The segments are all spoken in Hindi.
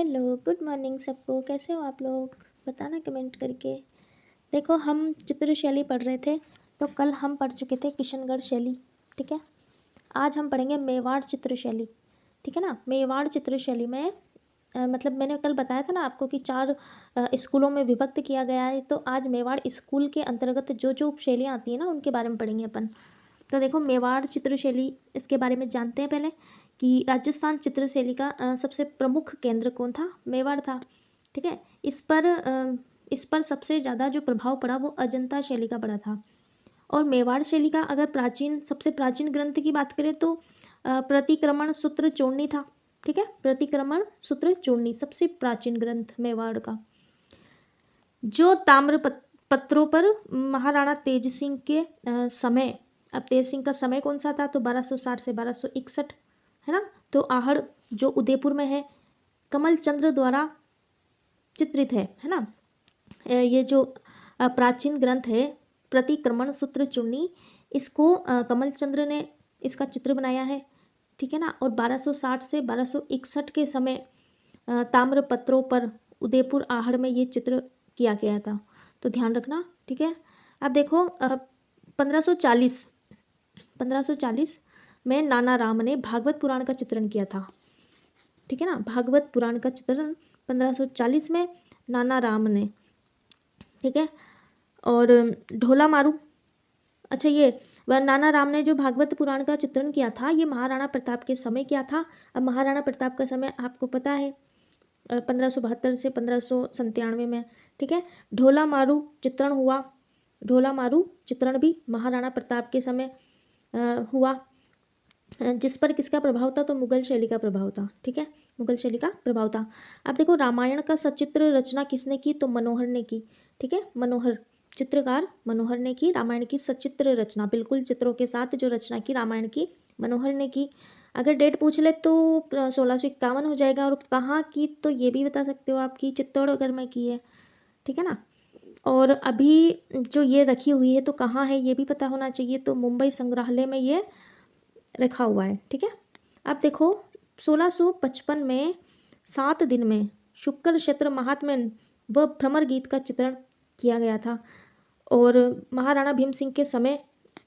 हेलो, गुड मॉर्निंग सबको। कैसे हो आप लोग? बताना कमेंट करके। देखो, हम चित्र शैली पढ़ रहे थे, तो कल हम पढ़ चुके थे किशनगढ़ शैली, ठीक है। आज हम पढ़ेंगे मेवाड़ चित्र शैली, ठीक है ना। मेवाड़ चित्र शैली में मतलब मैंने कल बताया था ना आपको कि 4 स्कूलों में विभक्त किया गया है। तो आज मेवाड़ स्कूल के अंतर्गत जो जो उपशैलियाँ आती हैं ना, उनके बारे में पढ़ेंगे अपन। तो देखो, मेवाड़ चित्रशैली, इसके बारे में जानते हैं पहले कि राजस्थान चित्रशैली का सबसे प्रमुख केंद्र कौन था? मेवाड़ था, ठीक है। इस पर सबसे ज़्यादा जो प्रभाव पड़ा वो अजंता शैली का पड़ा था। और मेवाड़ शैली का अगर सबसे प्राचीन ग्रंथ की बात करें तो प्रतिक्रमण सूत्र चूर्णी था, ठीक है। प्रतिक्रमण सूत्र चूर्णी सबसे प्राचीन ग्रंथ मेवाड़ का, जो ताम्र पत्रों पर महाराणा तेज सिंह के समय, अब तेज सिंह का समय कौन सा था? तो 1260 से 1261, है ना। तो आहड़ जो उदयपुर में है, कमल चंद्र द्वारा चित्रित है ना। ये जो प्राचीन ग्रंथ है प्रतिक्रमण सूत्र चूर्णी, इसको कमल चंद्र ने इसका चित्र बनाया है, ठीक है ना। और 1260 से 1261 के समय ताम्र पत्रों पर उदयपुर आहड़ में ये चित्र किया गया था, तो ध्यान रखना, ठीक है। अब देखो 1540 में नाना राम ने भागवत पुराण का चित्रण किया था, ठीक है ना। भागवत पुराण का चित्रण 1540 में नाना राम ने, ठीक है। और ढोला मारू, अच्छा, ये वह नाना राम ने जो भागवत पुराण का चित्रण किया था, ये महाराणा प्रताप के समय किया था। अब महाराणा प्रताप का समय आपको पता है 1572 से 1597 में, ठीक है। ढोला मारू चित्रण हुआ, ढोला मारू चित्रण भी महाराणा प्रताप के समय हुआ, जिस पर किसका प्रभाव था? तो मुगल शैली का प्रभाव था, ठीक है। मुगल शैली का प्रभाव था। अब देखो, रामायण का सचित्र रचना किसने की? तो मनोहर ने की, ठीक है। मनोहर, चित्रकार मनोहर ने की रामायण की सचित्र रचना, बिल्कुल चित्रों के साथ जो रचना की रामायण की, मनोहर ने की। अगर डेट पूछ ले तो 1651 हो जाएगा। और कहाँ की? तो ये भी बता सकते हो आपकी चित्तौड़गढ़ में की है, ठीक है ना। और अभी जो ये रखी हुई है तो कहाँ है ये भी पता होना चाहिए, तो मुंबई संग्रहालय में ये रखा हुआ है, ठीक है। अब देखो, 1655 में 7 दिन में शुक्र क्षेत्र महात्म्य व भ्रमर गीत का चित्रण किया गया था। और महाराणा भीम सिंह के समय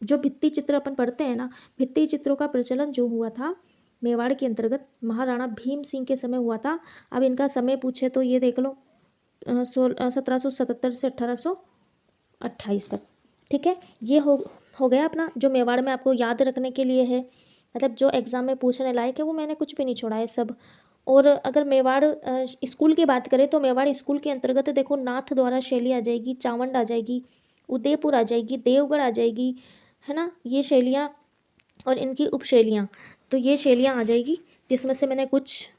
जो भित्ति चित्र अपन पढ़ते हैं ना, भित्ति चित्रों का प्रचलन जो हुआ था मेवाड़ के अंतर्गत महाराणा भीम सिंह के समय हुआ था। अब इनका समय पूछे तो ये देख लो 1777 से 1828 तक, ठीक है। ये हो गया अपना, जो मेवाड़ में आपको याद रखने के लिए है, मतलब जो एग्ज़ाम में पूछने लायक है, वो मैंने कुछ भी नहीं छोड़ा है सब। और अगर मेवाड़ स्कूल की बात करें तो मेवाड़ स्कूल के अंतर्गत देखो नाथ द्वारा शैली आ जाएगी, चावंड आ जाएगी, उदयपुर आ जाएगी, देवगढ़ आ जाएगी, है ना। ये शैलियाँ और इनकी उपशैलियाँ, तो ये शैलियाँ आ जाएगी, जिसमें से मैंने कुछ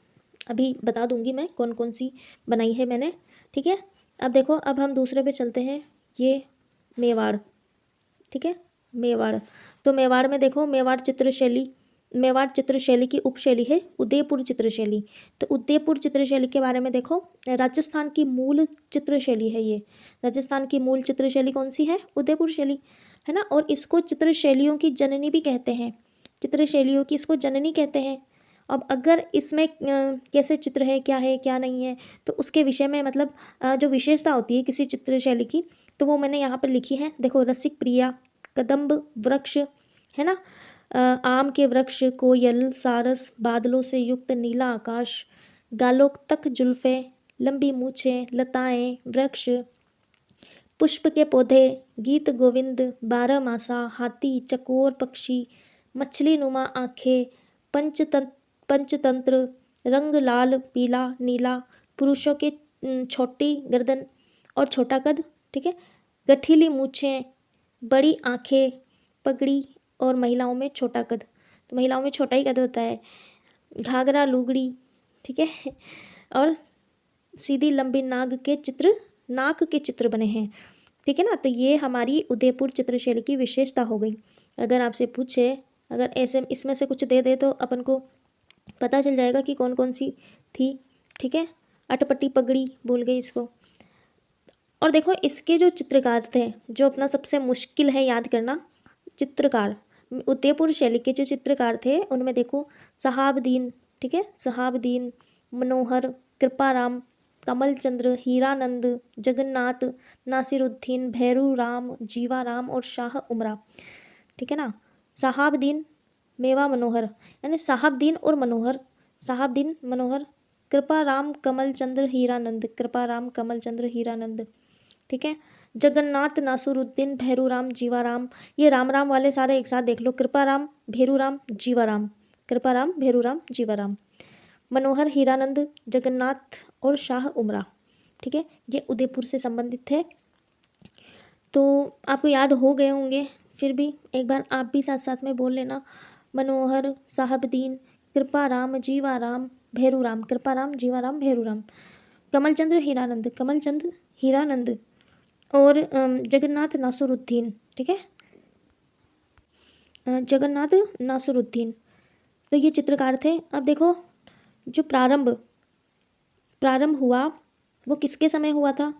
अभी बता दूंगी मैं कौन कौन सी बनाई है मैंने, ठीक है। अब देखो, अब हम दूसरे पे चलते हैं, ये मेवाड़, ठीक है। मेवाड़, तो मेवाड़ में देखो, मेवाड़ चित्रशैली की उपशैली है उदयपुर चित्रशैली। तो उदयपुर चित्रशैली के बारे में देखो, राजस्थान की मूल चित्रशैली है ये। राजस्थान की मूल चित्रशैली कौन सी है? उदयपुर शैली, है ना। और इसको चित्रशैलियों की जननी भी कहते हैं, चित्रशैलियों की इसको जननी कहते हैं। अब अगर इसमें कैसे चित्र है, क्या नहीं है, तो उसके विषय में मतलब जो विशेषता होती है किसी चित्रशैली की, तो वो मैंने यहाँ पर लिखी है। देखो, रसिक प्रिया, कदम्ब वृक्ष, है ना, आम के वृक्ष, कोयल, सारस, बादलों से युक्त नीला आकाश, गालोक जुल्फे, लंबी मूछें, लताएं, वृक्ष, पुष्प के पौधे, गीत गोविंद, बारहमासा, हाथी, चकोर पक्षी, मछली नुमा आँखें, पंचतंत्र, रंग लाल पीला नीला, पुरुषों के छोटी गर्दन और छोटा कद, ठीक है, गठीली मूछें, बड़ी आँखें, पगड़ी, और महिलाओं में छोटा कद, तो महिलाओं में छोटा ही कद होता है, घाघरा लुगड़ी, ठीक है, और सीधी लंबी नाक के चित्र बने हैं, ठीक है ना। तो ये हमारी उदयपुर चित्रशैली की विशेषता हो गई। अगर आपसे पूछे, अगर ऐसे इसमें से कुछ दे दे तो अपन को पता चल जाएगा कि कौन कौन सी थी, ठीक है। अटपटी पगड़ी बोल गई इसको। और देखो, इसके जो चित्रकार थे, जो अपना सबसे मुश्किल है याद करना, चित्रकार उदयपुर शैली के जो चित्रकार थे उनमें देखो सहाबदीन, ठीक है, सहाबदीन, मनोहर, कृपाराम, कमलचंद्र, हीरानंद, जगन्नाथ, नासिरुद्दीन, भैरूराम, जीवाराम और शाह उमरा। ठीक है ना। साहाबदीन, मेवा मनोहर, यानी साहाबदीन और मनोहर, साहाबदीन मनोहर, कृपाराम, कमलचंद्र, हीरानंद, कृपाराम, कमलचंद्र, हीरानंद। ठीक है। जगन्नाथ, नासिरुद्दीन, भैरूराम, जीवाराम, ये राम राम वाले सारे एक साथ देख लो, कृपाराम, भैरूराम, जीवाराम, कृपाराम, भैरूराम, जीवाराम। मनोहर, हीरानंद, जगन्नाथ और शाह उमरा। ठीक है, ये उदयपुर से संबंधित थे। तो आपको याद हो गए होंगे, फिर भी एक बार आप भी साथ साथ में बोल लेना। मनोहर, साहबदीन, कृपाराम, जीवाराम, भैरूराम, कृपाराम, जीवाराम, भैरूराम, कमलचंद्र, हीरानंद, कमलचंद, हीरानंद और जगन्नाथ, नासिरुद्दीन। ठीक है, जगन्नाथ, नासिरुद्दीन। तो ये चित्रकार थे। अब देखो, जो प्रारंभ हुआ वो किसके समय हुआ था?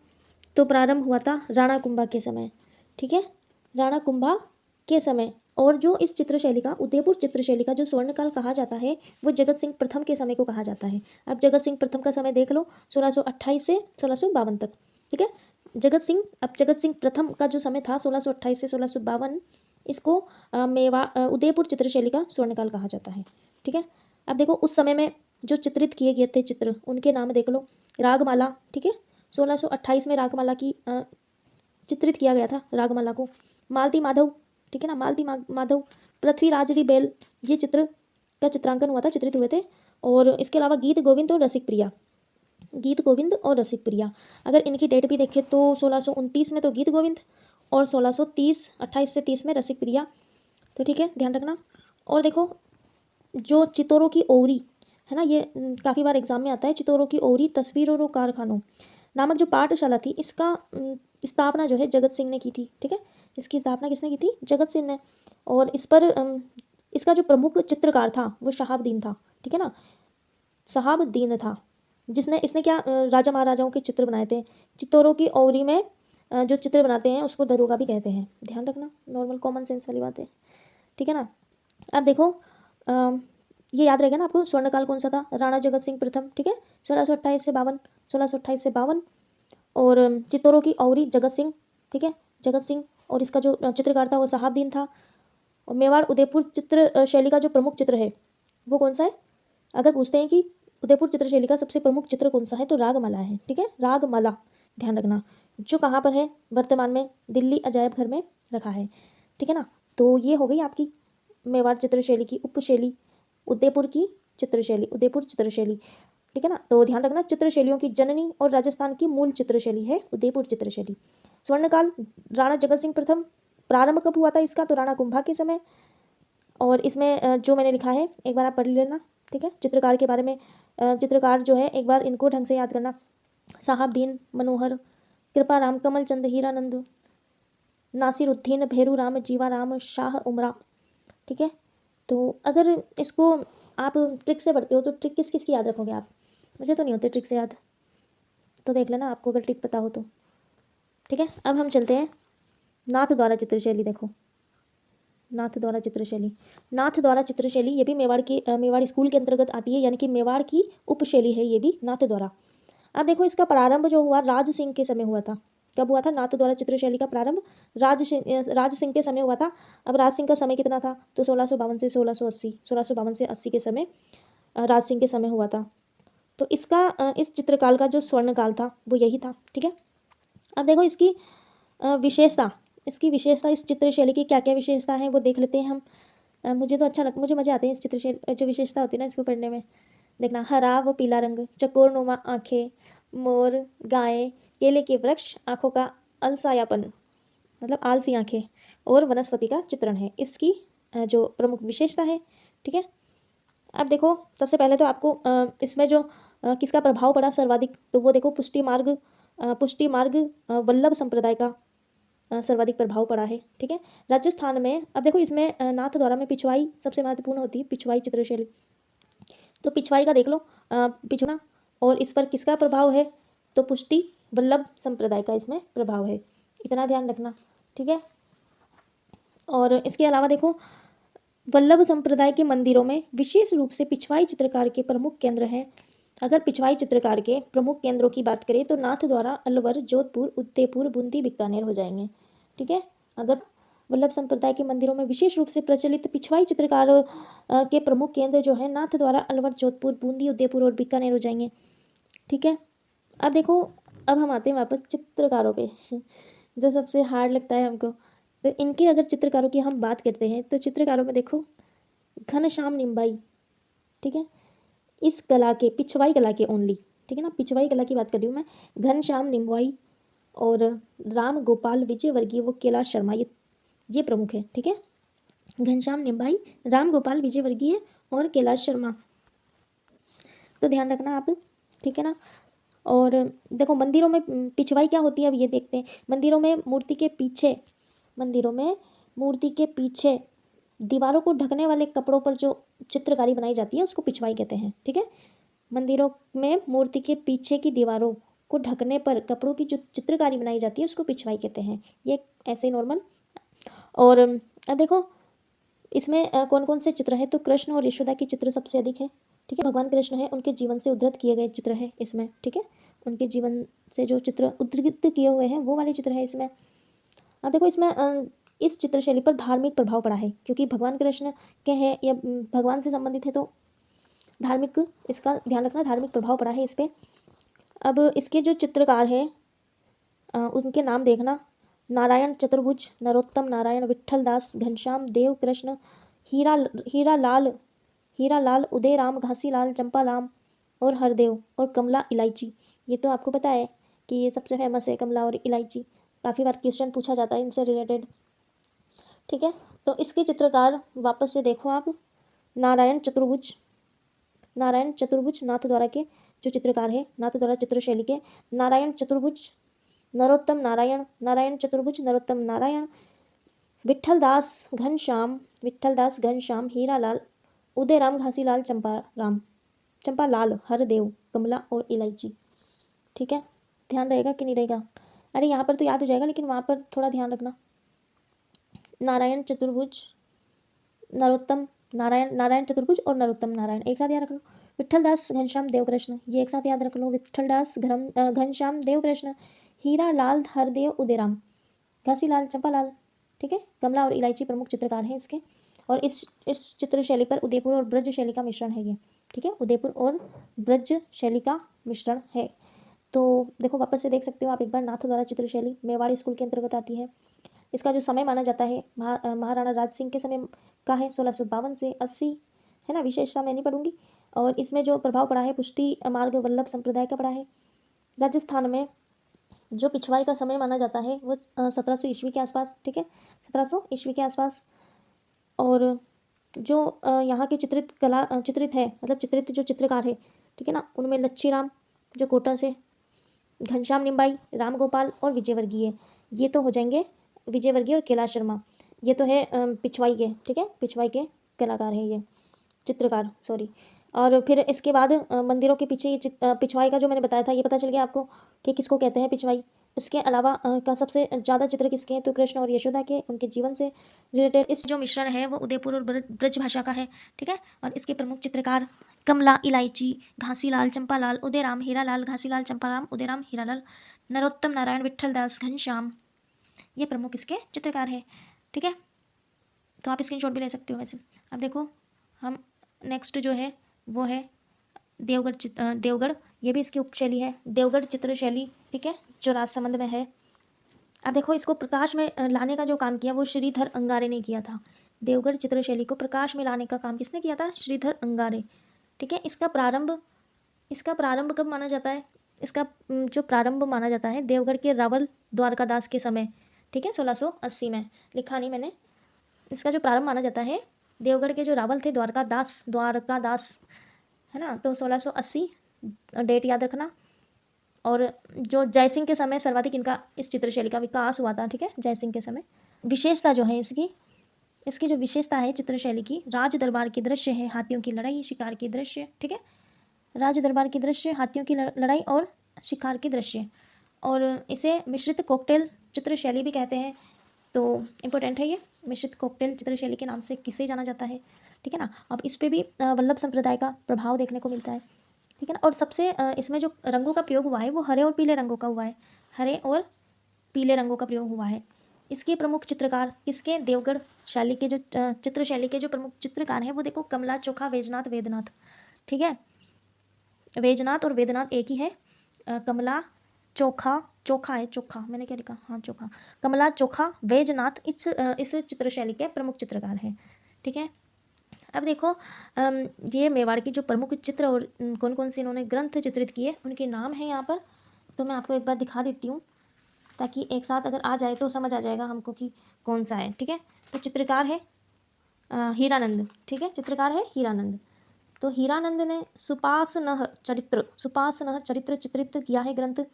तो प्रारंभ हुआ था राणा कुंभा के समय। ठीक है, राणा कुंभा के समय। और जो इस चित्रशैली का, उदयपुर चित्रशैली का जो स्वर्णकाल कहा जाता है, वो जगत सिंह प्रथम के समय को कहा जाता है। अब जगत सिंह प्रथम का समय देख लो, 1628 से 1652 तक। ठीक है, जगत सिंह प्रथम का जो समय था 1628 से 1652, इसको उदयपुर चित्रशैली का स्वर्णकाल कहा जाता है। ठीक है, अब देखो उस समय में जो चित्रित किए गए थे चित्र, उनके नाम देख लो। रागमाला, ठीक है, 1628 में रागमाला की चित्रित किया गया था, रागमाला को। मालती माधव, ठीक है ना, मालती माधव, पृथ्वीराज बेल, ये चित्र का चित्रांकन हुआ था, चित्रित हुए थे। और इसके अलावा गीत गोविंद और रसिक प्रिया, गीत गोविंद और रसिक प्रिया, अगर इनकी डेट भी देखें तो 1629 में तो गीत गोविंद और 1630, 28 से 30 में रसिक प्रिया। तो ठीक है, ध्यान रखना। और देखो, जो चितौरों की ओरी है ना, ये काफ़ी बार एग्जाम में आता है। चितौरों की ओरी, तस्वीरों और कारखानों नामक जो पाठशाला थी, इसका स्थापना जो है जगत सिंह ने की थी। ठीक है, इसकी स्थापना किसने की थी? जगत सिंह ने। और इस पर इसका जो प्रमुख चित्रकार था वो शहाबुद्दीन था। ठीक है ना, शहाबुद्दीन था, इसने क्या राजा महाराजाओं के चित्र बनाए थे। चितौरों की ओरी में जो चित्र बनाते हैं उसको दरोगा भी कहते हैं। ध्यान रखना, नॉर्मल कॉमन सेंस वाली बात है। ठीक है ना। अब देखो, ये याद रहेगा ना आपको, स्वर्णकाल कौन सा था? राणा जगत सिंह प्रथम। ठीक है, 1628 से 52, 1628 से 52। और चित्तौरों की औरी जगत सिंह। ठीक है, जगत सिंह। और इसका जो चित्रकार था वो शहाबुद्दीन था। और मेवाड़ उदयपुर चित्र शैली का जो प्रमुख चित्र है वो कौन सा है? अगर पूछते हैं कि उदयपुर चित्रशैली का सबसे प्रमुख चित्र कौन सा है, तो रागमाला है। ठीक है, रागमाला, ध्यान रखना, जो कहाँ पर है? वर्तमान में दिल्ली अजायब घर में रखा है। ठीक है ना। तो ये हो गई आपकी मेवाड़ चित्रशैली की उपशैली, उदयपुर की चित्रशैली, उदयपुर चित्रशैली। ठीक है ना। तो ध्यान रखना, चित्रशैलियों की जननी और राजस्थान की मूल चित्रशैली है उदयपुर चित्रशैली। स्वर्णकाल राणा जगत सिंह प्रथम, प्रारंभ कब हुआ था इसका? तो राणा कुंभा के समय। और इसमें जो मैंने लिखा है एक बार आप पढ़ लेना। ठीक है, चित्रकार के बारे में, चित्रकार जो है एक बार इनको ढंग से याद करना। साहबदीन, मनोहर, कृपाराम, कमलचंद, हीरानंद, नासिरुद्दीन, भैरूराम, जीवाराम, शाह उमरा। ठीक है, तो अगर इसको आप ट्रिक से पढ़ते हो तो ट्रिक किस किस की याद रखोगे आप? मुझे तो नहीं होते ट्रिक से याद, तो देख लेना आपको अगर ट्रिक पता हो तो। ठीक है, अब हम चलते हैं नाथ द्वारा चित्रशैली। देखो, नाथ द्वारा चित्रशैली, नाथ द्वारा चित्रशैली ये भी मेवाड़ की मेवाड़ स्कूल के अंतर्गत आती है, यानी कि मेवाड़ की उपशैली है ये भी, नाथ द्वारा। अब देखो, इसका प्रारंभ जो हुआ राज सिंह के समय हुआ था। कब हुआ था नाथ द्वारा चित्रशैली का प्रारंभ? राज सिंह के समय हुआ था। अब राज सिंह का समय कितना था? तो 1652 से 1680, 1652 से 80 के समय राज सिंह के समय हुआ था। तो इसका इस चित्रकाल का जो स्वर्णकाल था वो यही था। ठीक है, अब देखो इसकी विशेषता, इस चित्रशैली की क्या क्या विशेषता है वो देख लेते हैं हम। मुझे तो मुझे मज़े आते हैं इस चित्रशैली, जो विशेषता होती है ना इसको पढ़ने में। देखना, हरा व पीला रंग, चकोरनुमा आँखें, मोर, गाय, केले के वृक्ष, आँखों का अलसायापन, मतलब आलसी आँखें, और वनस्पति का चित्रण है इसकी जो प्रमुख विशेषता है। ठीक है, अब देखो सबसे पहले तो आपको इसमें जो किसका प्रभाव पड़ा सर्वाधिक, तो वो देखो पुष्टि मार्ग वल्लभ संप्रदाय का सर्वाधिक प्रभाव पड़ा है। ठीक है, राजस्थान में। अब देखो इसमें नाथ द्वारा में पिछवाई सबसे महत्वपूर्ण होती है, पिछवाई चित्रशैली। तो पिछवाई का देख लो, पिछना, और इस पर किसका प्रभाव है? तो पुष्टि वल्लभ संप्रदाय का इसमें प्रभाव है, इतना ध्यान रखना। ठीक है, और इसके अलावा देखो, वल्लभ संप्रदाय के मंदिरों में विशेष रूप से पिछवाई चित्रकार के प्रमुख केंद्र हैं। अगर पिछवाई चित्रकार के प्रमुख केंद्रों की बात करें तो नाथद्वारा, अलवर, जोधपुर, उदयपुर, बूंदी, बीकानेर हो जाएंगे। ठीक है, अगर वल्लभ संप्रदाय के मंदिरों में विशेष रूप से प्रचलित पिछवाई चित्रकार के प्रमुख केंद्र जो है नाथद्वारा, अलवर, जोधपुर, बूंदी, उदयपुर और बीकानेर हो जाएंगे। ठीक है, अब देखो, अब हम आते हैं वापस चित्रकारों पे जो सबसे हार्ड लगता है हमको। तो इनके अगर चित्रकारों की हम बात करते हैं तो चित्रकारों में देखो घनश्याम निम्बाई, ठीक है, इस कला के, पिछवाई कला के ओनली, ठीक है ना, पिछवाई कला की बात कर रही हूँ मैं। घनश्याम निम्बाई और राम गोपाल विजयवर्गीय व कैलाश शर्मा, ये प्रमुख है। ठीक है, घनश्याम निम्बाई, राम गोपाल विजयवर्गीय और कैलाश शर्मा, तो ध्यान रखना आप। ठीक है ना, और देखो मंदिरों में पिछवाई क्या होती है अब ये देखते हैं। मंदिरों में मूर्ति के पीछे, मंदिरों में मूर्ति के पीछे दीवारों को ढकने वाले कपड़ों पर जो चित्रकारी बनाई जाती है उसको पिछवाई कहते हैं। ठीक है, मंदिरों में मूर्ति के पीछे की दीवारों को ढकने पर कपड़ों की जो चित्रकारी बनाई जाती है उसको पिछवाई कहते हैं। ये ऐसे नॉर्मल। और अब देखो इसमें कौन कौन से चित्र हैं, तो कृष्ण और यशोदा के चित्र सबसे अधिक है। ठीक है, भगवान कृष्ण है, उनके जीवन से उद्धृत किए गए चित्र है इसमें। ठीक है, उनके जीवन से जो चित्र उद्धृत किए हुए हैं वो वाले चित्र है इसमें। अब देखो इसमें इस चित्रशैली पर धार्मिक प्रभाव पड़ा है, क्योंकि भगवान कृष्ण के हैं या भगवान से संबंधित है तो धार्मिक, इसका ध्यान रखना, धार्मिक प्रभाव पड़ा है इस पर। अब इसके जो चित्रकार हैं उनके नाम देखना, नारायण चतुर्भुज, नरोत्तम नारायण, विट्ठल दास, घनश्याम, देव कृष्ण, हीरा लाल, उदयराम, घासीलाल, चंपालाल और हरदेव और कमला इलायची। ये तो आपको पता है कि ये सबसे फेमस है, कमला और इलायची। काफ़ी बार क्वेश्चन पूछा जाता है इनसे रिलेटेड। ठीक है, तो इसके चित्रकार वापस से देखो आप, नारायण चतुर्भुज नाथद्वारा के जो चित्रकार है, नाथद्वारा चित्रशैली के, नारायण चतुर्भुज, नरोत्तम नारायण चतुर्भुज, नरोत्तम नारायण, विट्ठल दास घनश्याम, हीरालाल, उदयराम, घासीलाल, चंपालाल, हरदेव, कमला और इलायची। ठीक है, ध्यान रहेगा कि नहीं रहेगा? अरे यहाँ पर तो याद हो जाएगा लेकिन वहाँ पर थोड़ा ध्यान रखना। नारायण चतुर्भुज, नारायण चतुर्भुज और नरोत्तम नारायण एक साथ याद रख लो। विट्ठल दास, घनश्याम, देवकृष्ण, ये एक साथ याद रख लो। विट्ठल दास, घनश्याम, देवकृष्ण, हीरा लाल, हरदेव, उदयराम, घासीलाल, चंपालाल। ठीक है, कमला और इलायची प्रमुख चित्रकार हैं इसके। और इस चित्र शैली पर उदयपुर और ब्रज शैली का मिश्रण है ये। ठीक है, उदयपुर और ब्रज शैली का मिश्रण है। तो देखो वापस से देख सकते हो आप एक बार, नाथद्वारा चित्रशैली मेवाड़ स्कूल के अंतर्गत आती है। इसका जो समय माना जाता है महाराणा राज सिंह के समय का है, 1652 से 80, है ना, विशेषता मैं नहीं पढ़ूंगी। और इसमें जो प्रभाव पड़ा है पुष्टि मार्ग वल्लभ संप्रदाय का पड़ा है। राजस्थान में जो पिछवाई का समय माना जाता है वो 1700 ईस्वी के आसपास। ठीक है, 1700 ईस्वी के आसपास। और जो यहाँ की चित्रित है, मतलब चित्रित जो चित्रकार है, ठीक है ना, उनमें लच्छी राम जो कोटा से, घनश्याम निम्बाई, राम गोपाल और विजयवर्गीय, ये तो हो जाएंगे विजयवर्गीय और कैलाश शर्मा, ये तो है पिछवाई के। ठीक है, पिछवाई के कलाकार हैं ये, चित्रकार, सॉरी। और फिर इसके बाद मंदिरों के पीछे ये पिछवाई का जो मैंने बताया था ये पता चल गया आपको कि किसको कहते हैं पिछवाई। उसके अलावा का सबसे ज़्यादा चित्र किसके हैं, तो कृष्ण और यशोदा के, उनके जीवन से रिलेटेड इस जो मिश्रण है वो उदयपुर और ब्रज भाषा का है। ठीक है, और इसके प्रमुख चित्रकार कमला, इलायची, घासीलाल, चंपालाल, उदयराम, हीरालाल, घासीलाल, चंपाराम, उदयराम, हीरालाल, नरोत्तम नारायण, विट्ठल दास, घनश्याम, ये प्रमुख इसके चित्रकार है। ठीक है, तो आप स्क्रीनशॉट भी ले सकते हो वैसे। अब देखो हम नेक्स्ट जो है वो है देवगढ़, ये भी इसकी उपशैली है, देवगढ़ चित्रशैली। ठीक है, जो राजसमंद में है। अब देखो इसको प्रकाश में लाने का जो काम किया वो श्रीधर अंगारे ने किया था। देवगढ़ चित्रशैली को प्रकाश में लाने का काम किसने किया था? श्रीधर अंगारे। ठीक है, इसका प्रारंभ कब माना जाता है? इसका जो प्रारंभ माना जाता है देवगढ़ के रावल द्वारकादास के समय। ठीक है, 1680 में, लिखा नहीं मैंने। इसका जो प्रारंभ माना जाता है देवगढ़ के जो रावल थे द्वारकादास, है ना, तो 1680 डेट याद रखना। और जो जयसिंह के समय सर्वाधिक इनका इस चित्रशैली का विकास हुआ था। ठीक है, जयसिंह के समय। विशेषता जो है इसकी जो विशेषता है चित्रशैली की, राज दरबार के दृश्य है, हाथियों की लड़ाई, शिकार के दृश्य। ठीक है, राज दरबार के दृश्य, हाथियों की लड़ाई और शिकार के दृश्य। और इसे मिश्रित कॉकटेल चित्रशैली भी कहते हैं, तो इम्पोर्टेंट है ये, मिश्रित कॉकटेल चित्रशैली के नाम से किसे जाना जाता है। ठीक है ना, अब इस पे भी वल्लभ संप्रदाय का प्रभाव देखने को मिलता है। ठीक है ना। और सबसे इसमें जो रंगों का प्रयोग हुआ है वो हरे और पीले रंगों का हुआ है, हरे और पीले रंगों का प्रयोग हुआ है। इसके प्रमुख चित्रकार किसके, देवगढ़ शैली के जो चित्र शैली के जो प्रमुख चित्रकार हैं वो देखो कमला, चोखा, वेजनाथ, वेदनाथ। ठीक है, वेजनाथ और वेदनाथ एक ही है। कमला, चोखा, चोखा है, चोखा मैंने क्या लिखा, हाँ चोखा, कमला, चोखा, वेजनाथ इस चित्र शैली के प्रमुख चित्रकार हैं। ठीक है, अब देखो ये मेवाड़ की जो प्रमुख चित्र और कौन कौन से इन्होंने ग्रंथ चित्रित किए उनके नाम हैं यहाँ पर, तो मैं आपको एक बार दिखा देती हूँ ताकि एक साथ अगर आ जाए तो समझ आ जाएगा हमको कि कौन सा है। ठीक है, तो चित्रकार है हीरानंद। ठीक है, चित्रकार है हीरानंद। तो हीरानंद ने सुपासनह चरित्र चित्रित किया है ग्रंथ।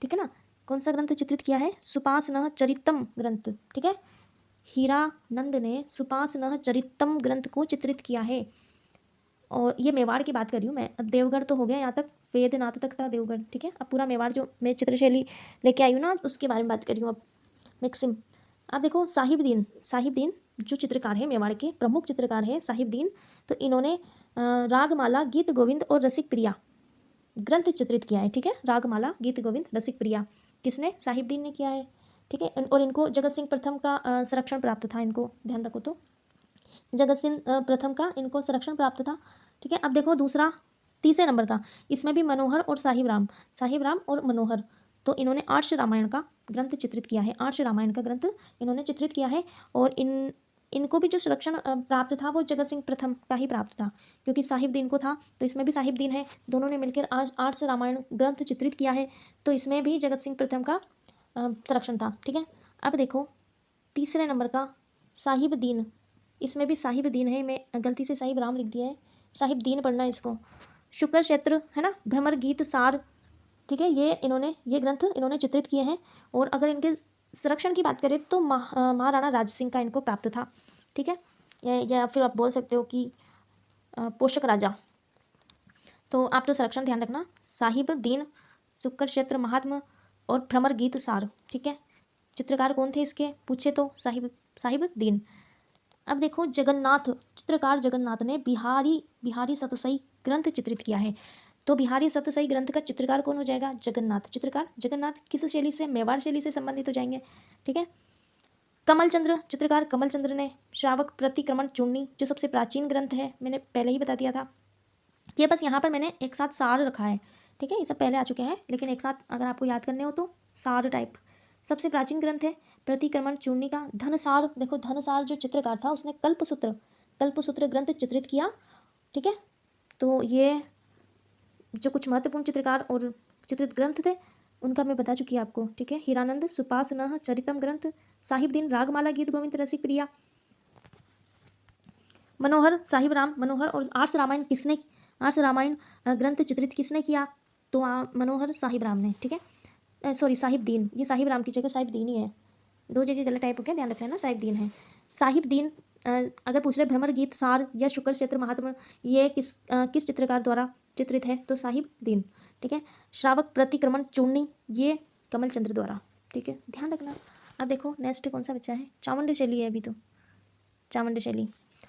ठीक है ना, कौन सा ग्रंथ चित्रित किया है, सुपासनह चरितम ग्रंथ। ठीक है, हीरानंद ने सुपासनह चरितम ग्रंथ को चित्रित किया है। और ये मेवाड़ की बात कर रही हूँ मैं, अब देवगढ़ तो हो गया, यहाँ तक वेदनाथ तक था देवगढ़। ठीक है, अब पूरा मेवाड़ जो मैं चित्रशैली लेके आई हूँ ना उसके बारे में बात कर रही हूँ अब मैक्सिम। अब देखो साहिबदीन जो चित्रकार है मेवाड़ के प्रमुख चित्रकार है साहिबदीन, तो इन्होंने रागमाला, गीत गोविंद और रसिक प्रिया ग्रंथ चित्रित किया है। ठीक है, रागमाला, गीत गोविंद, रसिक प्रिया किसने, साहिबदीन ने किया है। ठीक है, और इनको जगत सिंह प्रथम का संरक्षण प्राप्त था, इनको ध्यान रखो तो जगत सिंह प्रथम का इनको संरक्षण प्राप्त था। ठीक है, अब देखो दूसरा तीसरे नंबर का, इसमें भी मनोहर और साहिब राम और मनोहर, तो इन्होंने आर्ष रामायण का ग्रंथ चित्रित किया है, आर्ष रामायण का ग्रंथ इन्होंने चित्रित किया है। और इनको भी जो संरक्षण प्राप्त था वो जगत सिंह प्रथम का ही प्राप्त था, क्योंकि साहिबदीन को था, तो इसमें भी साहिबदीन है, दोनों ने मिलकर आर्ष रामायण ग्रंथ चित्रित किया है, तो इसमें भी जगत सिंह प्रथम का संरक्षण था। ठीक है, अब देखो तीसरे नंबर का साहिबदीन, इसमें भी साहिबदीन है, मैं गलती से साहिब राम लिख दिया है, साहिबदीन पढ़ना है इसको। शुक्र क्षेत्र है ना, भ्रमर गीत सार। ठीक है, ये ग्रंथ इन्होंने चित्रित किए हैं। और अगर इनके संरक्षण की बात करें तो महाराणा राज सिंह का इनको प्राप्त था। ठीक है, या फिर आप बोल सकते हो कि पोषक राजा। तो आप तो संरक्षण ध्यान रखना, साहिबदीन, शुक्र क्षेत्र महात्मा और भ्रमर गीत सार। ठीक है, चित्रकार कौन थे इसके पूछे तो साहिबदीन। अब देखो जगन्नाथ, चित्रकार जगन्नाथ ने बिहारी सतसई ग्रंथ चित्रित किया है। तो बिहारी सतसई ग्रंथ का चित्रकार कौन हो जाएगा, जगन्नाथ। चित्रकार जगन्नाथ किस शैली से, मेवाड़ शैली से संबंधित हो जाएंगे। ठीक है, कमलचंद्र, चित्रकार कमलचंद्र ने श्रावक प्रतिक्रमण चूर्णी जो सबसे प्राचीन ग्रंथ है, मैंने पहले ही बता दिया था। ये बस यहाँ पर मैंने एक साथ सार रखा है। ठीक है, ये सब पहले आ चुके हैं, लेकिन एक साथ अगर आपको याद करने हो तो सार टाइप। सबसे प्राचीन ग्रंथ है प्रतिक्रमण चूर्णी का। धनसार, देखो धनसार जो चित्रकार था उसने कल्पसूत्र ग्रंथ चित्रित किया। ठीक है, तो ये जो कुछ महत्वपूर्ण चित्रकार और चित्रित ग्रंथ थे उनका मैं बता चुकी आपको। ठीक है, हीरानंद सुपासनह चरितम ग्रंथ, साहिबदीन रागमाला, गीत गोविंद, रसिक प्रिया, मनोहर, साहिब राम मनोहर। और आर्ष रामायण ग्रंथ चित्रित किसने किया, तो मनोहर साहिब राम ने। ठीक है, सॉरी साहिबदीन, ये साहिब राम की जगह साहिबदीन ही है, दो जगह गलत टाइप हो गया, ध्यान रखना ना, साहिबदीन है। साहिबदीन अगर पूछ रहे भ्रमर गीत सार या शुक्र क्षेत्र महात्मा ये किस चित्रकार द्वारा चित्रित है, तो साहिबदीन। ठीक है, श्रावक प्रतिक्रमण चूर्णी ये कमलचंद्र द्वारा। ठीक है, ध्यान रखना। अब देखो नेक्स्ट कौन सा बच्चा है, चामुंड शैली है अभी तो, चामुंड शैली।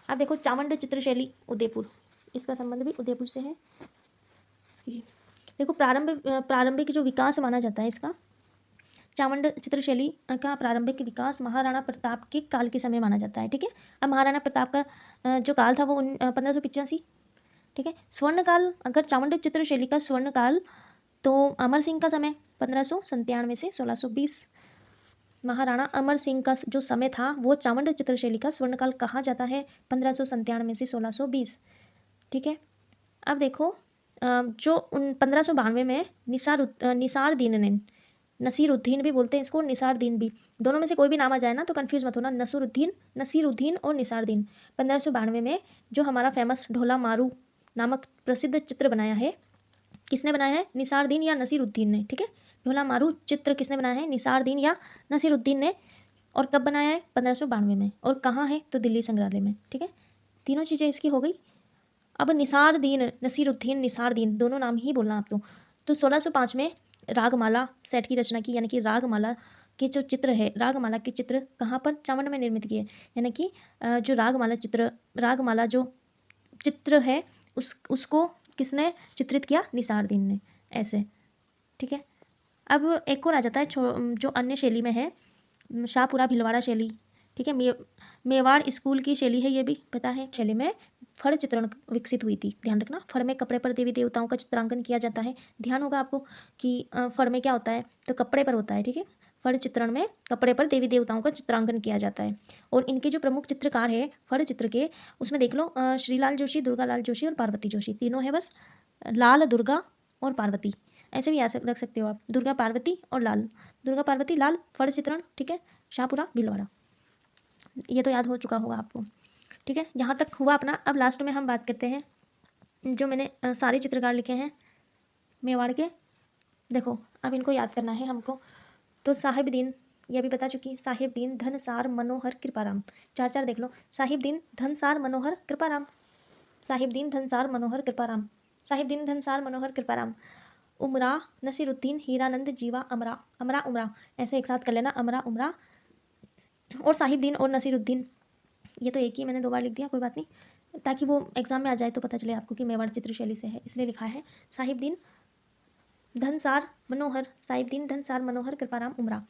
अब देखो चामुंड चित्रशैली उदयपुर, इसका संबंध भी उदयपुर से है। देखो प्रारंभिक जो विकास माना जाता है इसका, चामुंड चित्रशैली का प्रारंभिक विकास महाराणा प्रताप के काल के समय माना जाता है। ठीक है, अब महाराणा प्रताप का जो काल था वो 1585। ठीक है, स्वर्णकाल, अगर चामुंड चित्रशैली का स्वर्णकाल तो अमर सिंह का समय 1597 से 1620। महाराणा अमर सिंह का जो समय था वो चामुंड चित्रशैली का स्वर्णकाल कहा जाता है, 1597 से 1620। ठीक है, अब देखो जो 1592 में नसीरुद्दीन भी बोलते हैं इसको, निसारुद्दीन भी, दोनों में से कोई भी नाम आ जाए ना तो कंफ्यूज मत होना, नसीरुद्दीन और निसारुद्दीन। 1592 में जो हमारा फेमस ढोला मारू नामक प्रसिद्ध चित्र बनाया है, किसने बनाया है, निसारुद्दीन या नसीरुद्दीन ने। ठीक है, ढोला मारू चित्र किसने बनाया है, निसारुद्दीन या नसीरुद्दीन ने। और कब बनाया है, 1592 में। और कहाँ है, तो दिल्ली संग्रहालय में। ठीक है, तीनों चीज़ें इसकी हो गई। अब नसीरुद्दीन निसारुद्दीन दोनों नाम ही बोलना आप तो 1605 में रागमाला सेट की रचना की, यानी कि रागमाला के जो चित्र है, रागमाला के चित्र कहाँ पर, चामुंड में निर्मित किए। यानी कि जो रागमाला जो चित्र है उसको किसने चित्रित किया? निसार दीन ने, ऐसे। ठीक है, अब एक और आ जाता है जो अन्य शैली में है, शाहपुरा भिलवाड़ा शैली। ठीक है, मेवाड़ स्कूल की शैली है, ये भी पता है। शैली में फड़ चित्रण विकसित हुई थी, ध्यान रखना। फड़ में कपड़े पर देवी देवताओं का चित्रांकन किया जाता है। ध्यान होगा आपको कि फड़ में क्या होता है, तो कपड़े पर होता है। ठीक है, फड़ चित्रण में कपड़े पर देवी देवताओं का चित्रांकन किया जाता है। और इनके जो प्रमुख चित्रकार है फड़ चित्र के, उसमें देख लो श्रीलाल जोशी, दुर्गालाल जोशी और पार्वती जोशी, तीनों है बस। लाल, दुर्गा और पार्वती, ऐसे भी रख सकते हो आप, दुर्गा पार्वती और लाल, दुर्गा पार्वती लाल, फड़ चित्रण। ठीक है, शाहपुरा भिलवाड़ा, ये तो याद हो चुका होगा आपको। ठीक है, यहाँ तक हुआ अपना। अब लास्ट में हम बात करते हैं जो मैंने सारे चित्रकार लिखे हैं मेवाड़ के। देखो अब इनको याद करना है हमको। तो साहिबदीन, ये भी बता चुकी। साहिबदीन, धनसार, मनोहर, कृपाराम, चार चार देख लो। साहिबदीन, धनसार, मनोहर, कृपाराम, साहिबदीन, धनसार, मनोहर, कृपाराम, साहिबदीन, धनसार, मनोहर, कृपाराम। उमरा, नसीरुद्दीन, हीरानंद, जीवा, अमरा, अमरा उमरा, ऐसे एक साथ कर लेना, अमरा उमरा। और साहिबदीन और नसीरुद्दीन, ये तो एक ही मैंने 2 बार लिख दिया, कोई बात नहीं, ताकि वो एग्जाम में आ जाए तो पता चले आपको कि मेवाड़ चित्रशैली से है, इसलिए लिखा है। साहिबदीन, धनसार, मनोहर, साहिबदीन, धनसार, मनोहर, कृपाराम, उमरा।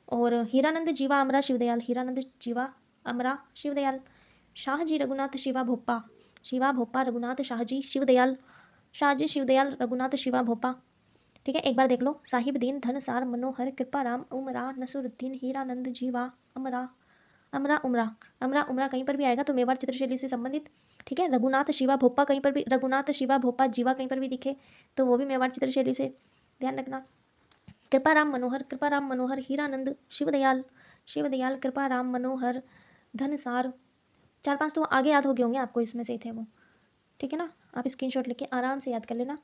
और हीरानंद, जीवा, अमरा, शिवदयाल, हीरानंद, जीवा, अमरा, शिवदयाल। शाहजी, रघुनाथ, शिवा, भोप्पा, शिवा, भोप्पा, रघुनाथ, शाहजी, शिवदयाल, शाहजी, शिवदयाल, रघुनाथ, शिवा, भोप्पा। ठीक है, एक बार देख लो। साहिबदीन, धनसार, मनोहर, कृपाराम, उमरा, नसरुद्दीन, हीरानंद, जीवा, अमरा, अमरा उमरा। अमरा उमरा कहीं पर भी आएगा तो मेवाड़ चित्रशैली से संबंधित। ठीक है, रघुनाथ, शिवा, भोप्पा कहीं पर भी, रघुनाथ, शिवा, भोप्पा, जीवा कहीं पर भी दिखे तो वो भी मेवाड़ चित्रशैली से, ध्यान रखना। कृपाराम, मनोहर, कृपाराम, मनोहर, हीरानंद, शिवदयाल, शिवदयाल, कृपाराम, मनोहर, धनसार। 4-5 तो आगे याद हो गए होंगे आपको, इसमें से थे वो। ठीक है ना, आप स्क्रीनशॉट लेके आराम से याद कर लेना।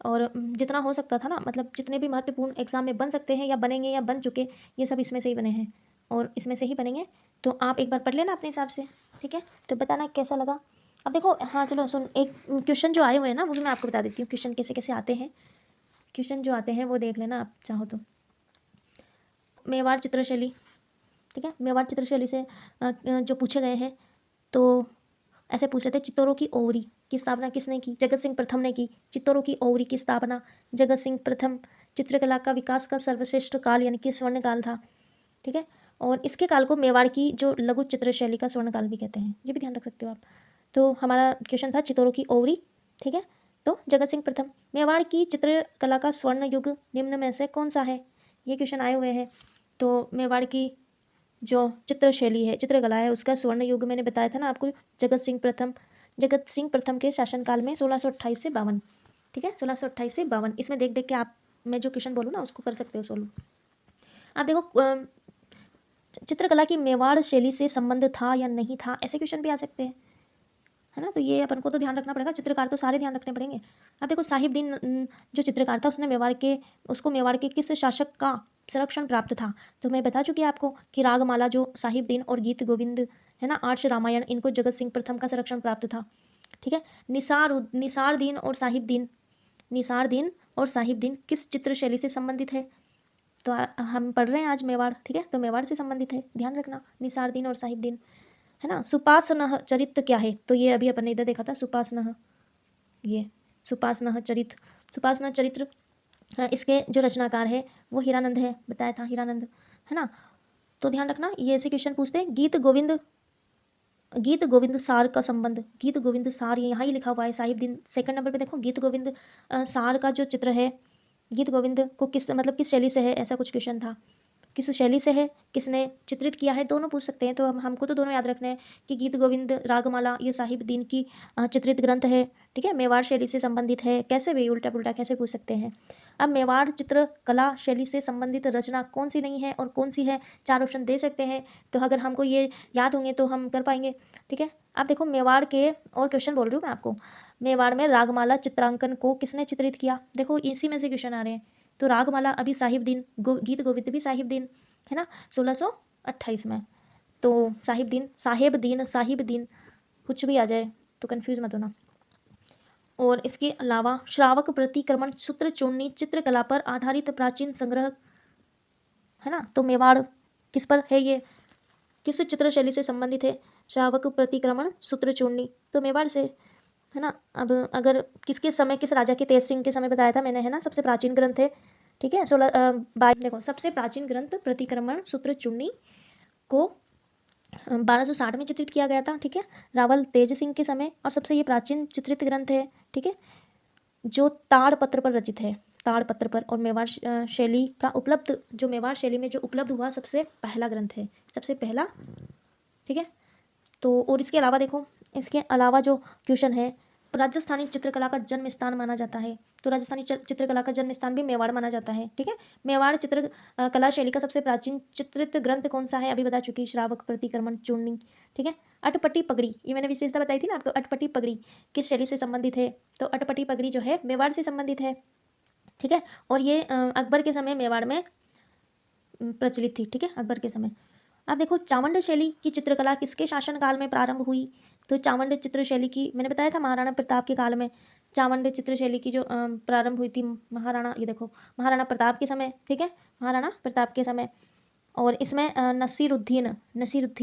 और जितना हो सकता था ना, मतलब जितने भी महत्वपूर्ण एग्जाम में बन सकते हैं या बनेंगे या बन चुके, ये सब इसमें से ही बने हैं और इसमें से ही बनेंगे। तो आप एक बार पढ़ लेना अपने हिसाब से। ठीक है, तो बताना कैसा लगा। अब देखो, हाँ चलो सुन, एक क्वेश्चन जो आए हुए हैं ना वो भी मैं आपको बता देती हूँ, क्वेश्चन कैसे कैसे आते हैं। क्वेश्चन जो आते हैं वो देख लेना आप चाहो तो। मेवाड़ चित्रशैली, ठीक है, मेवाड़ चित्रशैली से जो पूछे गए हैं तो ऐसे पूछे थे। चित्तौरों की ओवरी की स्थापना किसने की? जगत सिंह प्रथम ने की। चित्तौरों की ओवरी की स्थापना जगत सिंह प्रथम। चित्रकला का विकास का सर्वश्रेष्ठ काल यानी कि स्वर्ण काल था। ठीक है, और इसके काल को मेवाड़ की जो लघु चित्रशैली का स्वर्ण काल भी कहते हैं, ये भी ध्यान रख सकते हो आप। तो हमारा क्वेश्चन था चित्तौरों की ओवरी। ठीक है, तो जगत सिंह प्रथम। मेवाड़ की चित्रकला का स्वर्ण युग निम्न में से कौन सा है? ये क्वेश्चन आए हुए हैं। तो मेवाड़ की जो चित्रशैली है, चित्रकला है, उसका स्वर्ण युग मैंने बताया था ना आपको, जगत सिंह प्रथम। जगत सिंह प्रथम के शासनकाल में 1628 से 52। ठीक है, 1628 से 52। इसमें देख देख के आप, मैं जो क्वेश्चन बोलूँ ना उसको कर सकते हो सोल्व। आप देखो, चित्रकला की मेवाड़ शैली से संबंध था या नहीं था, ऐसे क्वेश्चन भी आ सकते हैं, है ना। तो ये अपन को तो ध्यान रखना पड़ेगा, चित्रकार तो सारे ध्यान रखने पड़ेंगे। अब देखो, साहिबदीन जो चित्रकार था उसने मेवाड़ के किस शासक का संरक्षण प्राप्त था? तो मैं बता चुकी आपको कि रागमाला जो साहिबदीन और गीत गोविंद है ना, आर्ष रामायण, इनको जगत सिंह प्रथम का संरक्षण प्राप्त था। ठीक है, निसार दीन और साहिबदीन किस चित्र शैली से संबंधित है? तो हम पढ़ रहे हैं आज मेवाड़। ठीक है, तो मेवाड़ से संबंधित है, ध्यान रखना, निसार दीन और साहिबदीन, है ना। सुपासनह चरित्र क्या है? तो ये अभी अपन ने इधर देखा था, सुपासनह, ये सुपासनह चरित्र। इसके जो रचनाकार है वो हीरानंद है, बताया था हीरानंद, है ना। तो ध्यान रखना, ये ऐसे क्वेश्चन पूछते हैं। गीत गोविंद सार का संबंध, गीत गोविंद सार, ये यहाँ ही लिखा हुआ है। साहिबदीन सेकंड नंबर पे देखो, गीत गोविंद सार का जो चित्र है, गीत गोविंद को किस किस शैली से है, ऐसा कुछ क्वेश्चन था। किस शैली से है, किसने चित्रित किया है, दोनों पूछ सकते हैं। तो हमको तो दोनों याद रखने हैं कि गीत गोविंद रागमाला ये साहिबदीन की चित्रित ग्रंथ है। ठीक है, मेवाड़ शैली से संबंधित है, कैसे भी उल्टा पुल्टा कैसे पूछ सकते हैं। अब मेवाड़ चित्रकला शैली से संबंधित रचना कौन सी नहीं है और कौन सी है, 4 ऑप्शन दे सकते हैं। तो अगर हमको ये याद होंगे तो हम कर पाएंगे। ठीक है, आप देखो मेवाड़ के, और क्वेश्चन बोल रही हूँ मैं आपको, मेवाड़ में रागमाला चित्रांकन को किसने चित्रित किया? देखो इसी में से क्वेश्चन आ रहे हैं। तो रागमाला अभी साहिबदीन, गीत गोविंद भी साहिबदीन, है ना, 1628 में। तो साहिबदीन कुछ भी आ जाए तो कंफ्यूज मत होना। और इसके अलावा श्रावक प्रतिक्रमण सूत्र चूर्णी चित्रकला पर आधारित प्राचीन संग्रह, है ना। तो मेवाड़ किस पर है, ये किस चित्रशैली से संबंधित है? श्रावक प्रतिक्रमण सूत्र चूर्णी, तो मेवाड़ से। है ना। अब अगर किसके समय, किस राजा के, तेज सिंह के समय बताया था मैंने, है ना। सबसे प्राचीन ग्रंथ है, ठीक है। 16 देखो, सबसे प्राचीन ग्रंथ प्रतिक्रमण सूत्र चूर्णी को 1260 में चित्रित किया गया था, ठीक है, रावल तेज सिंह के समय। और सबसे ये प्राचीन चित्रित ग्रंथ है, ठीक है, जो ताड़पत्र पर रचित है, ताड़पत्र पर। और मेवाड़ शैली का उपलब्ध, जो मेवाड़ शैली में जो उपलब्ध हुआ सबसे पहला ग्रंथ है, सबसे पहला, ठीक है। तो और इसके अलावा देखो, इसके अलावा जो क्वेश्चन है, राजस्थानी चित्रकला का जन्म स्थान माना जाता है, तो राजस्थानी चित्रकला का जन्म स्थान भी मेवाड़ माना जाता है, ठीक है। मेवाड़ चित्र कला शैली का सबसे प्राचीन चित्रित ग्रंथ कौन सा है, अभी बता चुकी, श्रावक प्रतिक्रमण चूर्णी, ठीक है। अटपटी पगड़ी, ये मैंने विशेषता बताई थी ना आपको, अटपटी पगड़ी किस शैली से संबंधित है, तो अटपटी पगड़ी जो है मेवाड़ से संबंधित है, ठीक है। और ये अकबर के समय मेवाड़ में प्रचलित थी, ठीक है, अकबर के समय। अब देखो, चावंड शैली की चित्रकला किसके शासनकाल में प्रारंभ हुई, तो चावंड चित्र शैली की मैंने बताया था महाराणा प्रताप के काल में चावंड चित्र शैली की जो प्रारंभ हुई थी महाराणा, ये देखो, महाराणा प्रताप के समय, ठीक है, महाराणा प्रताप के समय। और इसमें नसीरुद्दीन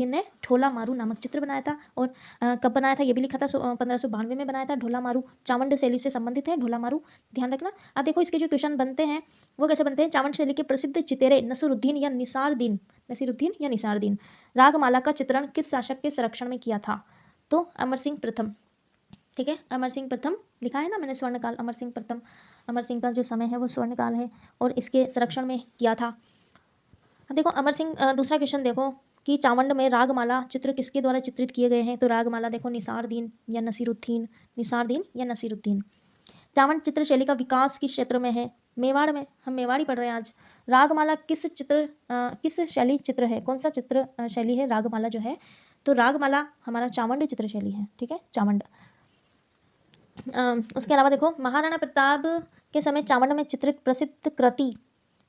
ने ढोला मारू नामक चित्र बनाया था। और कब बनाया था ये भी लिखा था, 1592 में बनाया था। ढोला मारू चावंड शैली से संबंधित है, ढोला मारू, ध्यान रखना। अब देखो, इसके जो क्वेश्चन बनते हैं वो कैसे बनते हैं। चावंड शैली के प्रसिद्ध चितेरे नसीरुद्दीन या निसारुद्दीन रागमाला का चित्रण किस शासक के संरक्षण में किया था, तो अमर सिंह प्रथम, ठीक है, अमर सिंह प्रथम लिखा है ना मैंने, स्वर्णकाल अमर सिंह प्रथम, अमर सिंह का जो समय है वो स्वर्णकाल है और इसके संरक्षण में किया था। अब देखो अमर सिंह, दूसरा क्वेश्चन देखो कि चावंड में रागमाला चित्र किसके द्वारा चित्रित किए गए हैं, तो रागमाला देखो निसारुद्दीन या नसीरुद्दीन। चावंड चित्र शैली का विकास किस क्षेत्र में है, मेवाड़ में, हम मेवाड़ ही पढ़ रहे हैं आज। रागमाला किस शैली चित्र है, कौन सा चित्र शैली है रागमाला जो है, तो रागमाला हमारा चावंड चित्र शैली है, ठीक है, चावंड। उसके अलावा देखो, महाराणा प्रताप के समय चावंड में चित्रित प्रसिद्ध कृति,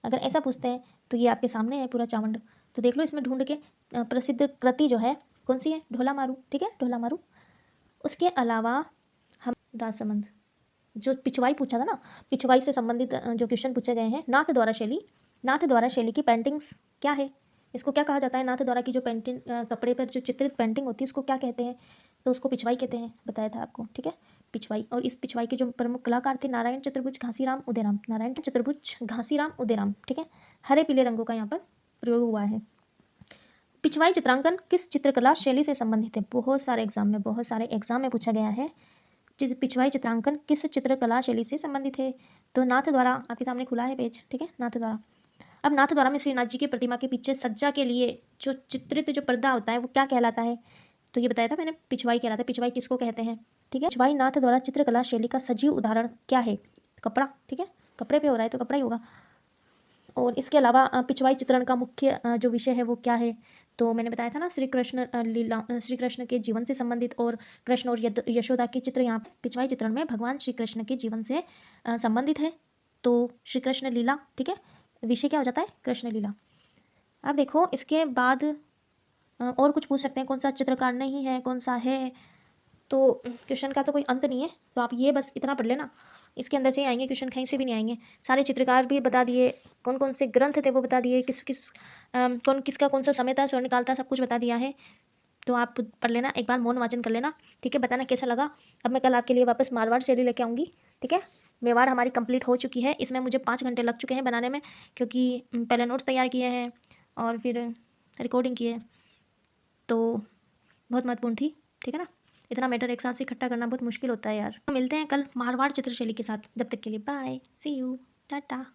अगर ऐसा पूछते हैं तो ये आपके सामने है पूरा चावंड, तो देख लो इसमें ढूंढ के, प्रसिद्ध कृति जो है कौन सी है, ढोला मारू, ठीक है, ढोला मारू। उसके अलावा हम राजसमंद, जो पिछवाई पूछा था ना, पिछवाई से संबंधित जो क्वेश्चन पूछे गए हैं। नाथ द्वारा शैली की पेंटिंग्स क्या है, इसको क्या कहा जाता है, नाथ द्वारा की जो पेंटिंग, कपड़े पर जो चित्रित पेंटिंग होती है उसको क्या कहते हैं, तो उसको पिछवाई कहते हैं, बताया था आपको, ठीक है, पिछवाई। और इस पिछवाई के जो प्रमुख कलाकार थे नारायण चतुर्भुज घासीराम उदयराम, ठीक है। हरे पीले रंगों का यहाँ पर प्रयोग हुआ है। पिछवाई चित्रांकन किस चित्रकला शैली से संबंधित है, बहुत सारे एग्जाम में पूछा गया है। पिछवाई चित्रांकन किस चित्रकला शैली से संबंधित है, तो नाथ द्वारा, आपके सामने खुला है पेज, ठीक है, नाथ द्वारा। अब नाथ द्वारा में श्रीनाथ जी की प्रतिमा के पीछे सज्जा के लिए जो चित्रित जो पर्दा होता है वो क्या कहलाता है, तो ये बताया था मैंने, पिछवाई कहलाता है। पिछवाई किसको कहते हैं, ठीक है। पिछवाई नाथ द्वारा चित्रकला शैली का सजीव उदाहरण क्या है, कपड़ा, ठीक है, कपड़े पे हो रहा है तो कपड़ा ही होगा। और इसके अलावा पिछवाई चित्रण का मुख्य जो विषय है वो क्या है, तो मैंने बताया था ना, श्री कृष्ण के जीवन से संबंधित, और कृष्ण और यशोदा के चित्र यहाँ पिछवाई चित्रण में भगवान श्री कृष्ण के जीवन से संबंधित है, तो श्री कृष्ण लीला, ठीक है, विषय क्या हो जाता है, कृष्ण लीला। अब देखो इसके बाद और कुछ पूछ सकते हैं, कौन सा चित्रकार नहीं है, कौन सा है, तो क्वेश्चन का तो कोई अंत नहीं है, तो आप ये बस इतना पढ़ लेना, इसके अंदर से ही आएंगे क्वेश्चन, कहीं से भी नहीं आएंगे। सारे चित्रकार भी बता दिए, कौन कौन से ग्रंथ थे वो बता दिए, किसका कौन सा समय था, स्वर्णकाल था, सब कुछ बता दिया है। तो आप पढ़ लेना, एक बार मौन वाचन कर लेना, ठीक है, बताना कैसा लगा। अब मैं कल आपके लिए वापस मारवाड़ शैली लेके आऊँगी, ठीक है। मेवाड़ हमारी कंप्लीट हो चुकी है, इसमें मुझे 5 घंटे लग चुके हैं बनाने में, क्योंकि पहले नोट्स तैयार किए हैं और फिर रिकॉर्डिंग की है, तो बहुत महत्वपूर्ण थी, ठीक है ना। इतना मैटर एक साथ से इकट्ठा करना बहुत मुश्किल होता है यार। तो मिलते हैं कल मारवाड़ चित्रशैली के साथ, जब तक के लिए बाय, सी यू, टाटा।